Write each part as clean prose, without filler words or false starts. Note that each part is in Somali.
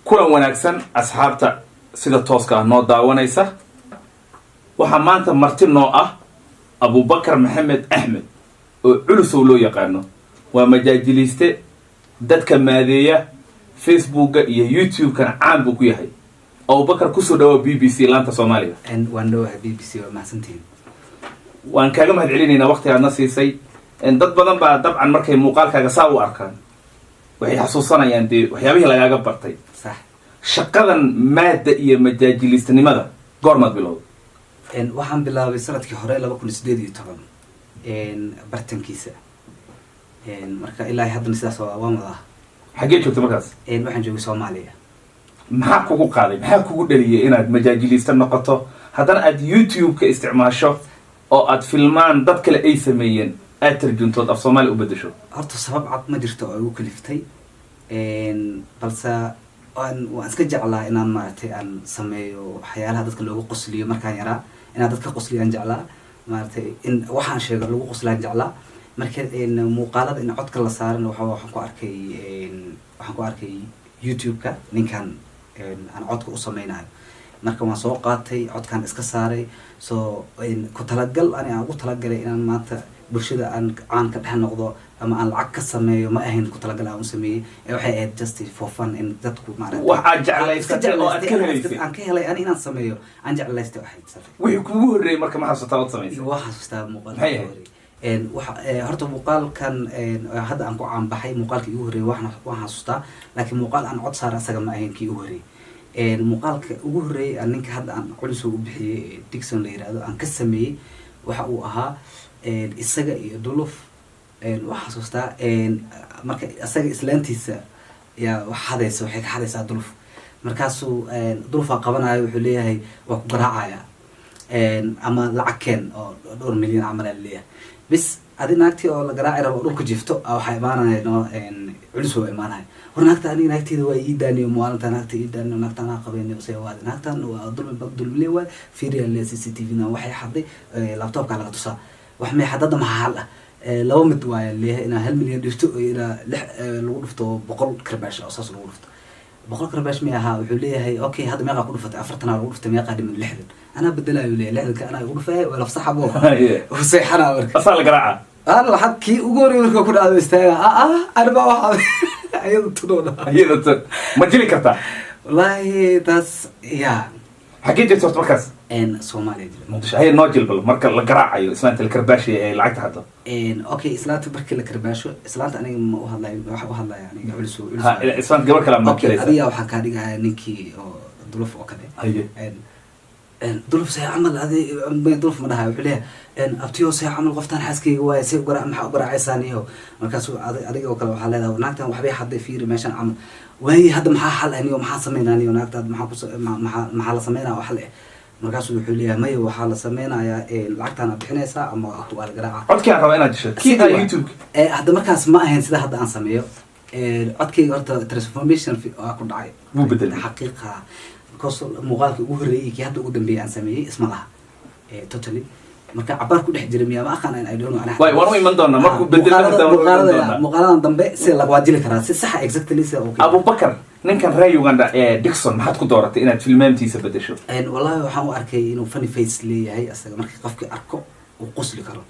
kulan wanaagsan asxaabta sida tooska ah noo daawanaysa waxaa maanta marti noo ah Abubakar Maxamed Axmed oo culus oo loo yaqaano waa majaajiliste dadka maadeeya Facebook iyo YouTube kana caan buu ku yahay Abubakar ku soo dhaw BBC laanta Soomaaliya waan dhawahay BBC oo maasantiin waan kaaga mahad celinayna waqtiga aad na siisay dad badan baa dabcan markay muuqaalkaaga saa u arkaan waxay xasuusanayaan waxyaabihii lagaaga bartay صح shaqadan maada iyo majaajilistanimada goormaad bilowday waxaan bilaabay sanadkii hore 2018 bartankiisa marka ilaa hadda sidaas waa madax xagee joogtay markaas waxaan joogay Soomaaliya maxaa kugu qaaday maxaa kugu dhaliyay inaad majaajilista noqoto haddana aad YouTube ka isticmaasho oo aad filmaan dad kale ay sameeyeen aad tarjuntood af Soomaali u bedesho horta sabab cad ma jirto oo ugu kaliftay balse waan iska jeclaa inaan maartay aan sameeyo waxyaalaha dadka loogu qosliyo markaan yaraa inaan dadka qosliyaan jeclaa maartay in waxaan sheego lagu qoslaan jeclaa marka muuqaalada in codka la saaran waxaan ku arkay YouTube-ka ninkan aan codka u sameeynayo marka waan soo qaatay codkan iska saaray soo ku talagal aan ugu talagalay inaan maanta bulshada aan ka dhex noqdo ama aan lacag ka sameeyo ma ahayn ku talagal aan u sameeyay waxay ahayd just for fun in dadku maaragtay waxa jeclaysatay oo aad ka helaysay aan ka helay inaan sameeyo aan jeclaystay waxay wixii kugu horeeyay marka ma xasuustaa oo sameysay waxa xasuustaa muuqaalka horta muuqaalkan hadda aan ku caan baxay muuqaalkii ugu horeeyay waxaan xasuustaa laakiin muuqaal aan cod saar asaga ma ahayn kii ugu horeeyay muuqaalka ugu horeeyay aan ninka hadda aan culus u bixiyay Dixon la yiraahdo aan ka sameeyay waxa uu ahaa isaga iyo Duluf waxa xasuustaa marka isaga islaantiisa yaa waxay ka xadaysaa Duluf markaasuu Duluf qabanayo wuxuu leeyahay waa ku garaacaya ama lacageen oo 2 milyan amal leeyahay bis adinaagtii oo la garaaci rabo dhulka jifto waxa imaanayno culus oo imaanay hornaagta aniga naagteeda waa ii daaniyo maalinta naagta ii daaniyo naagta aan qabeeyay oo say waad naagtan waa dulmi leeyahay fiiriya le CCTV na waxay xaday laptopka laga tusaa wax ma xadada ma hal laba mid waa leeyahay ina 1 milyan dhifto ila lagu dhifto 100 karbash oo saas lagu dhifto 100 karbash ma aha wuxuu leeyahay okay hadda meeqa ku dhifatay 40 lagu dhiftay meeqa dhiman 60 ana bedelayo leeyahay 60 ana ugu dhifay wala saxabo oo say xana marka asal garaaca أنا لحد كي أقول لك كل هذا استاذ أنا بواحد أيضا تنونا أيضا ما جري كرتا والله بس يا حكيت جت صوت مركز إن Soomaaliya مش هي نوجل بل مركز القراءة أيوة إسلام الكرباشي لعقت هذا أوكي إسلام بركي الكرباشو إسلام أنا ما وهلا يعني علسو إسلام قبل كلام أوكي أبي أو حكاري نيكي أو ظروف أو كذا أيه ظروف سيعمل هذه ظروف منها وحليه أبتيو سيعمل قفتان حسكي ويسي قرأ محا قرأ عيسانيه مركزو أديك وكلا وحال هذا وناكتا وحبي حد فيري ماشان عمل وهي هذا محا حل هني ومحا سميناني وناكتا محا لسمينا وحليه مركزو وحليه ماي وحا لسمينا يا لعكتا أنا بحنيسا أما هو القراءة عدكي عن رأينا جشت كيدا يوتيوب هذا مركز ما أهين سيدا هذا أنسميه عدكي قرأت ترانسفورميشن في أكو دعاي مو بدل حقيقة كوصل مغالك ugu horeeyay ki hadda ugu dambeeyay aan sameeyay isma laha totally marka cabar ku dhex jiray miyaa ma aqaan ay doon ana way war iman doona markuu bedelo muqaaladan dambe si la waajili karaa si sax exactly si okay Abubakar ninkan reer Uganda Dixon maxaad ku dooratay inaad filmaantiisa bedesho wallahi waxaan u arkay inuu funny face leeyahay asaga markii qofkii arko uu qosli karo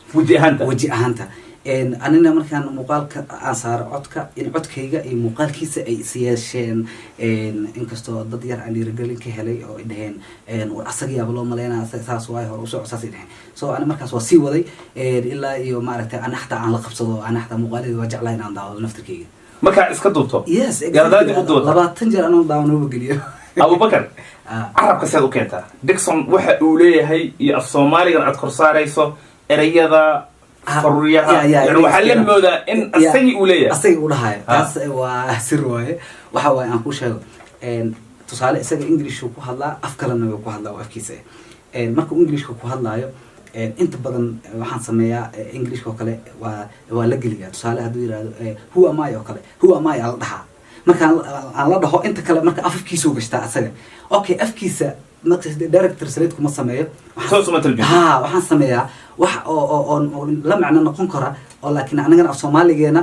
waji ahaanta anina markaan muuqaalka aan saaro codka in codkayga iyo muuqaalkiisa ay siyaasheen inkastoo dad yar aan dhiirigelin ka helay oo ay dhaheen asaga yaab loo maleynaa saas waay hor u soo saas ay dhaheen soo ana markaas waa sii waday ilaa iyo maaragtay ana xataa aan la qabsado ana xataa muuqaalada waa jeclaa inaan daawado naftirkayga marka iska duubto yes garadaadi u duubto 20 jeer aan daawano geliyo Abubakar arabka saad u keentaa Dixon waxa uu leeyahay iyo af Soomaaliga aad kor saarayso erayada فريها يعني وحلم مودا إن السيء ولا السيء ولا هاي بس وسر واي وحوا أنا كوش هذا تصالح إسقى إنجليش شو كهلا أفكارنا وكهلا وأفكيسه مركو إنجليش كهلا يو أنت بدن وحن سميها إنجليش كهلا ولقليا تصالح هذا هو ما يأكله هو ما يالدها مركان على ده أنت كلا مرك أفكيسه بشتاء أسقى أوكي أفكيسه مركز دايركتور سليتكم ما سميه وحن سميها wax oo la macna noqon kara oo laakiin anaga af Soomaaligeena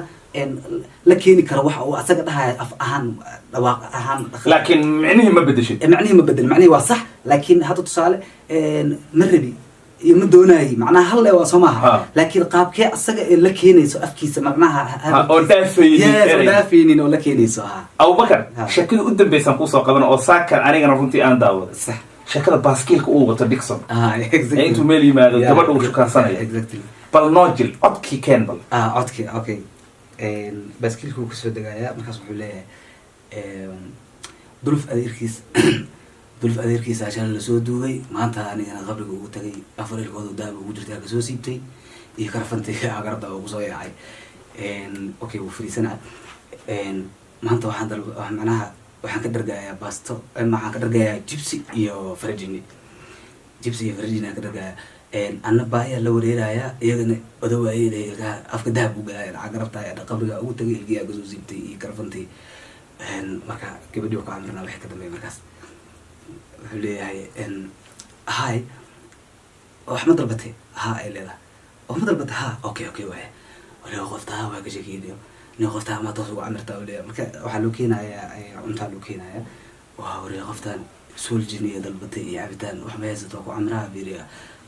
la keeni karo waxa uu asaga dhahaya af ahaan dhawaaq ahaan laakiin micnihii ma bedeshid macnihi ma bedel macnihi waa sax laakiin hadda tusaale ma rabi iyo ma doonaayay macnaha halle waa soo maaha laakiin qaabkee asaga ee la keenayso afkiisa macnaha oo dhaafaynin oo la keenayso Abubakar shakada u dambaysan kusoo qaban oo saakan anigana runtii aan daawada sax shakada baaskiilka uu wato Dixon exactly intuu meel yimaado gabadha uu shukaansanaya exactly bal noojil codkii keen bal codkii okay baaskiilku kasoo degaya markaas wuxuu leeyahay dulf adeerkiisa ashaan lasoo duugay maanta anigana qabriga ugu tagay afar ilkooda daaba ugu jirtay kasoo siibtay iyo karafantay agarabda ugu soo yaacay okay wuu fariisanaa maanta macnaha waxaan ka dhargayaa baasto waxaan ka dhargayaa jibsi iyo farajini aan ka dhargayaa anna baayaa la wareerayaa iyagana odawaayey ilkaha afka dahab u galaya lacag garabtaa qabriga ugu tagay ilkiyaa kasoo siibtay iyo karafantay marka gabadhii ku camirnaa wixii ka dambeeya markaas wuxuu leeyahay hay wax ma dalbatay ha ay leedahay oo ma dalbatay ha okay waaya waliba qoftaa waa ka sheekeeyo nin qoftaa ma toos ugu camirtaa leeyahay marka waxaa loo keenayaa cuntaa loo keenayaa waa wariya qoftaan suuljiniya dalbatay iyo cabitaan wax ma haysato ku camiraha biiriya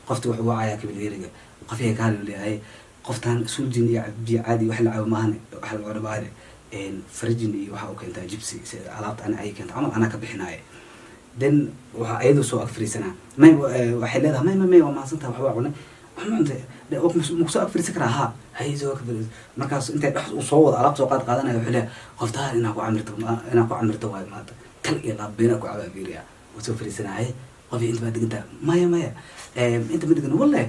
qofta wuxuu wacayaa kabilgeeriga qofyay ka hadli leeyahay qoftaan suuljiniya biyo caadi wax la caawo maahan wax la codhabaane farjin iyo waxa uu keentaa jibsi sida alaabta ana ay keenta amal anaa ka bixinaaye then waxa ayadu soo agfariisanaa waxay leedahay may waa mahadsantaha waxbaa cunay makusoo agfariisan karaa ha hay soo agfariis markaas intay dhex u soo wada alaab soo qaadanaya wuxuu leeyahay qoftaa inaa ku camirto waayo maanta kal iyo laab beena ku cabaa fiiriya wuu soo fariisanaaye qof inta baa degantaa maya inta ma degan walle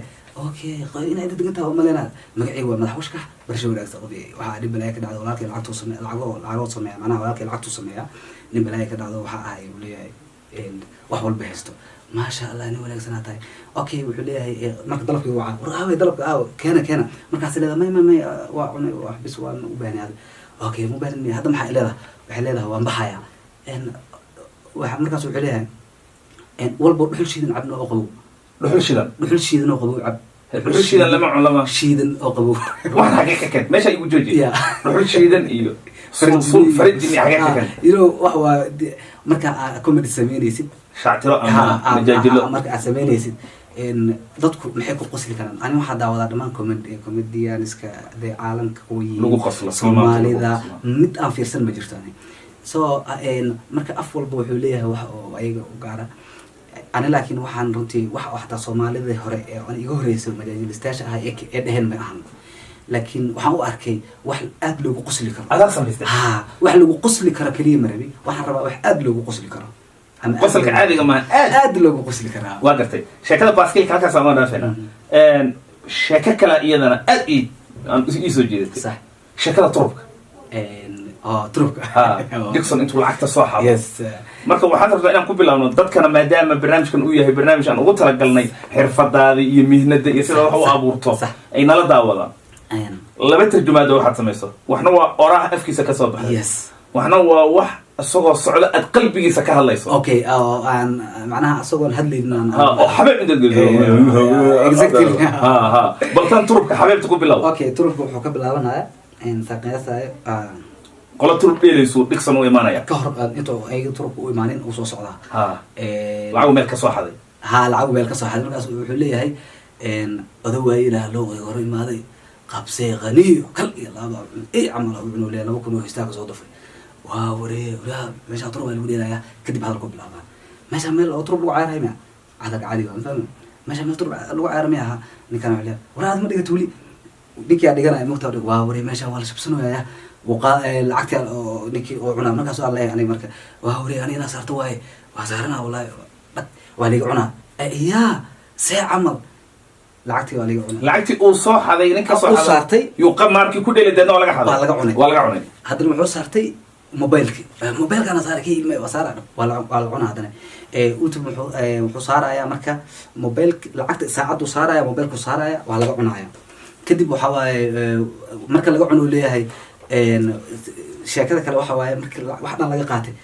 okay inaa inta degantaa waa maleenaa magacii waa madax washkax barsho wanaagsan qof waxaa nin balaayo ka dhacdo walaalkii lacagtuu sameeya lacagoo sameeya macnaha walaalkii lacagtuu sameeya nin balaayo ka dhacdo waxaa ahay uu leeyahay wax walba haysto maasha allah nin wanaagsanaa tahay okay wuxuu leeyahay marka dalabkii waca war aaway dalabka aaw keena markaas leedahay may waa cunay wax bis waan u baahnaaday okay ma baahnay hadda maxaa leedahay waxay leedahay waan baxaya markaas wuxuu leeyahay walba dhuxul shiidan cabna oo qabow dhuxul shiidan oo qabow cab dhuxul shiidan lama cun lama shiidan oo qabow waxaan xagee ka keen meesha igu joojiya dhuxul shiidan iyo farjini xagee ka keen wax waa marka comedy sameynaysid shactiro ama majaajilo marka aad sameynaysid dadku maxay ku qosli karaan ani waxaa daawadaa dhammaan comedianiska dee caalamka kuwa yihiin soomaalida mid aan fiirsan ma jirto ani so marka af walba wuxuu leeyahay wax oo ayaga u gaara ani laakiin waxaan runtii wax xataa soomaalida hore ee aan iga horeysa majaajilistayaasha ahay ee dheheen may ahan laakiin waxaan u arkay wax aad loogu qosli karo adaa samaystay wax lagu qosli karo keliya marabi waxaan rabaa wax aad loogu qosli karo qosolka caadiga ma aad loogu qosli karaa waa gartay sheekada baaskiilka halkaas aan dhaafayna sheeko kale iyadana aad ii soo jeedatay sax sheekada turubka turubka Dixon intuu lacagta soo xado yes marka waxaan rabaa inaan ku bilaawno dadkana maadaama barnaamijkan uu yahay barnaamij aan ugu talagalnay xirfadaada iyo mihnada iyo sida wax u abuurto ay nala daawadaan laba tarjumaado waxaad samayso waxna waa oraah afkiisa ka soo baxay yes waxna waa wax isagoo socdo aad qalbigiisa ka hadlayso okay aan macnaha isagoon hadlaynin oo xabeeb inta geliyo exactly baltan turubka xabeebta ku bilaw okay turubka wuxuu ka bilaabanayaa saqeysay qola turub dheelaysu Dixon u imaanaya ka hor inta ay turubka u imaanin uu soo socdaa lacag meel ka soo xaday lacag meel ka soo xaday markaas wuxuu leeyahay odawaay ilaa loo hor imaaday qabsay qaniyo kal iyo laaba camal uu leeyahay 2,000 oo heestaa ka soo dafay waa waree meesha turub lagu dheelaya kadib hadal ku bilaabaa meesha meel oo turub lagu caaray ma cadag caadi waa fahmi meesha meel turub lagu caaray ma aha ninkan wuxuu leeyahay waraad ma dhiga tuuli ninka dhiganay muqtaa waa waree meesha waa la shabsanayaa lacagta oo ninkii oo cunaa markaas waa leeyahay aniga marka waa waree aniga saarto waay waa saarana wallahi waa liga cunaa yaa see camal lacagtii waa liga cunaa lacagtii uu soo xaday ninka soo saartay yuu qamaarkii ku dheelay deedna waa laga xaday waa laga cunay haddana wuxuu saartay mobilkana saaray kii ilma waa saara waa la cunaa haddana youtube wuxuu saarayaa marka mobilka lacagta saacadu saaraya mobilku saaraya waa laga cunaya kadib waxa waaye marka laga cuno leeyahay sheekada kale waxa waaye marka wax dhan laga qaatay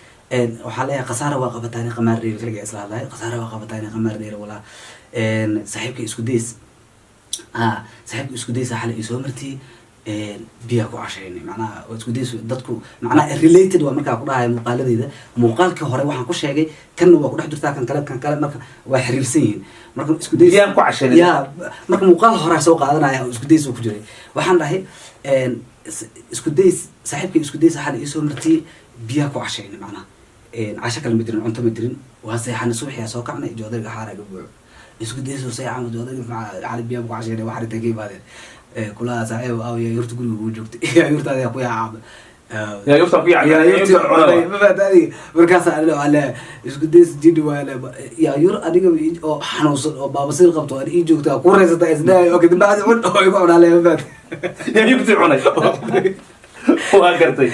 waxaa leeyahay khasaara waa qabataan qamaar dheer kaliya isla hadlay khasaara waa qabataan qamaar dheer wala saaxiibka isku days saaxiibka isku days xal ay soo martay biyaa ku cashaynay macnaha isku days dadku macnaha related waa markaa ku dhahay muuqaaladeeda muuqaalka hore waxaan ku sheegay kan waa ku dhex jirtaa kan kale marka waa xiriirsan yihiin marka isku days biyaan ku cashaynay ya marka muuqaal hore soo qaadanaya isku days ku jiray waxaan dhahay isku days saaxiibkay isku days waxaan isoo martay biyaa ku cashaynay macnaha casho kale ma jirin cunto ma jirin waa seexan subaxii soo kacnay joodariga xaaraga buuxo isku days oo seexan joodariga macnaha biyaa ku cashaynay waxa rinta ka imaadeen kulaha saaxiib aw ya yurta guriga ugu joogtay ya yurta ayaa ku yaacaba ya yurta ku yaacay ma baadadi markaas aan isku days jidhi waale ya yur adiga oo xanuunsan oo baabasiir qabto aan ii joogtaa ku reysata isdaayo oo kadib baad cun oo igu cunaa ma baad ya yurta cunay waa gartay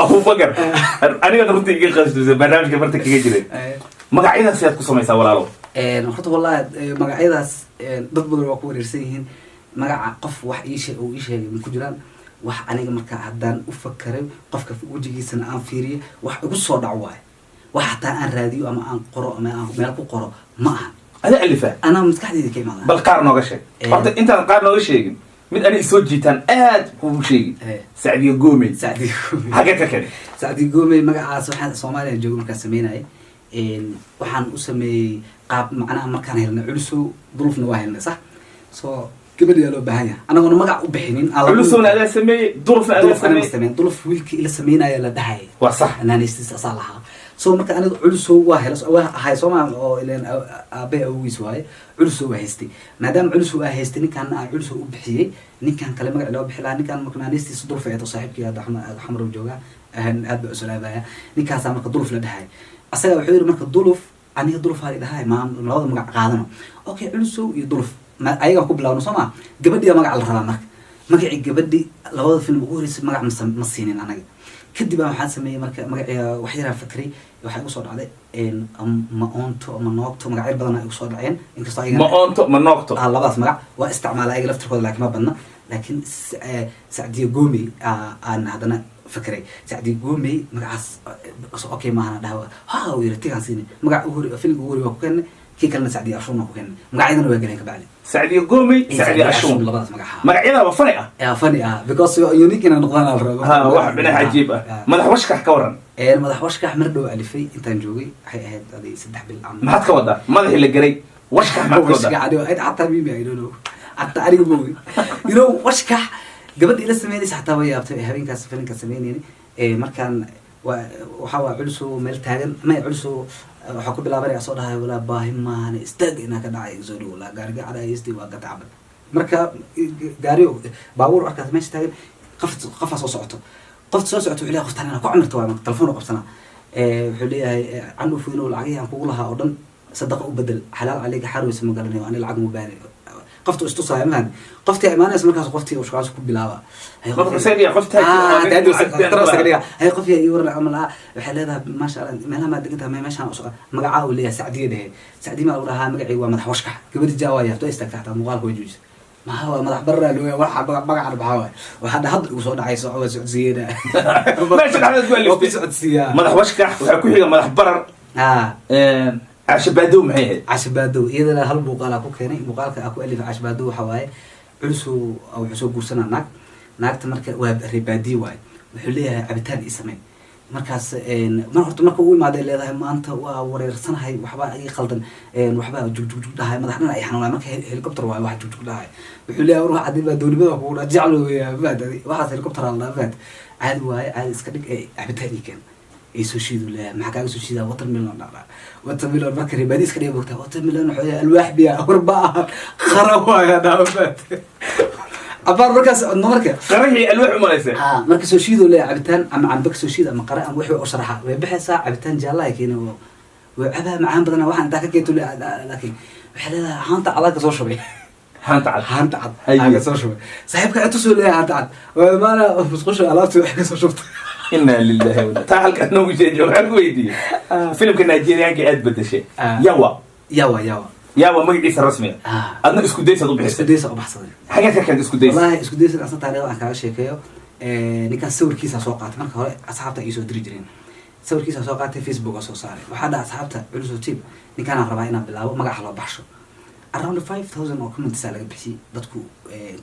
Abubakar aniga runtii iga qasdusay barnaamijka marta kaga jiray magacyadaas aad ku samaysaa walaalo horta wallahi magacyadaas dad badan waa ku wareersan yihiin magaca qof wax ii sheegay ma ku jiraan wax aniga markaa haddaan u fakaray qofka wejigiisana aan fiiriyo wax igu soo dhaco waayo wax hataa aan raadiyo ama aan qoro ama aan meel ku qoro ma ahan ada alifa anaa maskaxdeyda ka imaada bal qaar nooga sheeg horta intaan qaar nooga sheegin mid ani soo jiitaan aad kugu sheegi Sacdiyo Goomey xagee ka kale Sacdiyo Goomey magacaas waxaan Soomaaliya joogo markaa sameynay waxaan u sameeyay qaab macnaha markaan helnay culuso duruufna waa helnay sax soo gabadha loo baahan yahay anagoona magac u bixinin culusona adaa sameeyay durufna adaa sameeyay duruf wiilkii ila sameynaya la dhahay waa sax anaanistiisa asaa lahaa soo marka aniga culuso waa helay waa ahay Soomaal oo ileen aabe awgiis waaye culuso waa haystay maadaama culuso waa haystay ninkan aan culuso u bixiyay ninkan kale magac loo bixilaa ninkan marka anaanistiisa duruf ay tahay saaxiibkii hada xamar jooga aad baa usalaabaya ninkaas marka duruf la dhahay asaga wuxuu yiri marka duruf aniga duruf hadi dhahay ma labada magac qaadano okay culuso iyo duruf ayaga ku bilaawno Soomaa gabadhiya magac la rabaa marka magaci gabadhi labada film ugu horeysay magac ma siinin anaga kadib waxaan sameeyay marka magaci wax yar fakri waxa igu soo dhacday ma onto ma noqto magac badan ay igu soo dhaceen inkastoo ayaga ma onto ma noqto labadaas magac waa isticmaalay ayaga laftirkooda laakiin ma badna laakiin Sacdiyo Goomey aan hadana فكري سعدي قومي مقعس اوكي ما انا دهوا ها ويرتيغان سيني مقع اوري فيلم اوري وكان كي كلنا سعدي اشون وكان مقعيدنا waa galeen ka bacdi سعدي قومي سعدي اشون labadaas magaca magacyada waa funny funny because unique in noqdaan al rabo ha wax bina cajiib ah madax washkax ka waran madax washkax mar dhow alifay intaan joogay waxay ahayd adii 3 bil am maxaad ka wadaa madaxii la garay washkax ma ka wadaa washkax adiga hatta bibi I don't know hatta ariga mooy washkax gabadha ila sameynaysa hatta way yaabtay habeenkaas filimka sameynayni markaan waxa waa culuso meel taagan ma culuso waxa ku bilaabay soo dhahay wala baahi maana istaag ina ka dhacay soo dhow la gaariga cadaaysti waa gataab marka gaariyo baabuur arkaad meesha taagan qaf soo socoto wuxuu leeyahay qoftan ana ku amirto waa telefoon qabsana wuxuu leeyahay anu fiino lacag aan kugu lahaa oo dhan sadaqa u bedel xalaal alayga xarweysa ma garanayo ani lacag ma baari qoftu istusay maan qoftii imaanaysa markaas qoftii uu shaqo ku bilaaba hay qof isaga qofta hay qof yaa iwar amal waxa leedahay ma sha Allah meelaha ma degta meeshaan magaca uu leeyahay Sacdiye Sacdi ma uu rahaa magacii waa madax washkax gabadhi jawaaya to istaagtaa muuqaalka way joojis ma hawa madax barra loo waxa magaca baxaa waxa hadda ugu soo dhacay soo socodsiyeena meesha dhaxda ku alifay madax washkax waxa ku xiga madax barar عشبادو معي عشبادو إذا له هالمقالة كوكيني مقالة أكو ألف عشبادو حواي علسو أو حسو قرصنا ناك تمرك وربادي واي وحليها عبتان اسمين مركز ما هرت مركز أول ما ده اللي هذا ما أنت وريرسنا هاي وحبا أي خلطن وحبا جوج ده هاي ما دحنا أي حنا مركز هليكوبتر واحد جوج ده هاي وحليها وروح عدي بدون بده وقول جعلوا يا فهد واحد هليكوبتر الله فهد عاد واي عاد إسكالك عبتان كان يسوشيدو لا ما حكى يسوشيدا وترميلون وترميلون بكري باديس كده وقتها وترميلون الواح بيا أربعة خروا يا دافت أبار مركز النمركة قريه الواح مالسه مركز يسوشيدو لا عبتان عم بك يسوشيدا ما قرأ وحي أشرحها وبحث عبتان جالله كينو وعبها معهم بدنا واحد ذاك كيتو لكن وحلا هانت علاقة صوشبي هانت عاد علاقة صوشبي صاحبك أتصل ليه هانت عاد وما أنا بسقوش علاقته وحكي صوشبت إنا لله وإنا تعال كأنه وجهه وحرق ويدي فيلم كنا نيجيريان كأد بدشة ياوا ما يديس الرسمي أنا إسكوديس أضو بحسن إسكوديس أضو بحسن حاجة كان إسكوديس والله إسكوديس أصلا تعالى أنا كذا شيء كيو نكان صور كيسة سوقات مرة هاي أصحابته يسوي دريجرين صور كيسة سوقات في فيسبوك أو صار وحدا أصحابته علوسو تيب نكان ربعنا بالله ما قاعد حلو بحشو around 5000 oo comments laga bixiyay dadku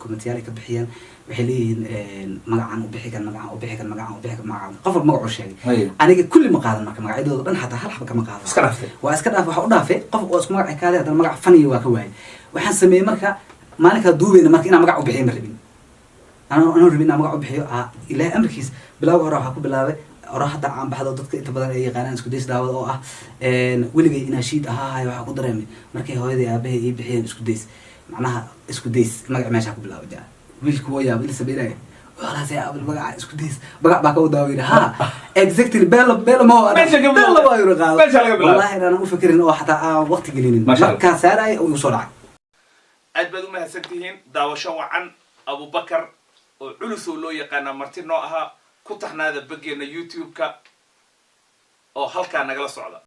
commentayaal ka bixiyaan waxay leeyihiin magacan u bixi kan magacan u bixi kan magacan u bixi kan magacan qof magac u sheegay aniga kulli ma qaadan marka magacyadooda dhan xataa hal xaba kama qaadan iska dhaftay waa iska dhaaf waxa u dhaafay qof oo isku magac ka hadal magac faniyo waa ka waayay waxaan sameeyay marka maalinka duubayna marka inaan magac u bixiyo ma rabin أنا ربنا ما قاعد بحيو إلى أمريكيس بلا وراح أكو بلا وراح حتى عم بحضر ضد كده بدل أي قناة إسكوديس داود أو ولي جاي نشيد هاي وحكو درامي مركي هاي ذي أبيه يبحين إسكوديس معناها إسكوديس ما ماشي أكو بلا وجا بالكويا بالسبيلة والله زي قبل بقى إسكوديس بقى بقى داوير ها إكزاكتلي بلا ما هو بلا ما يرغال والله أنا مو فكر إنه حتى وقت قليل ما شاء الله كسارة ويوصلع أدبدو ما هسنتين داوشوا عن أبو بكر وعلوسو لو يقانا مرتين نوعها كتحنا هذا بقينا يوتيوب كا أو هالكا نقل صعدا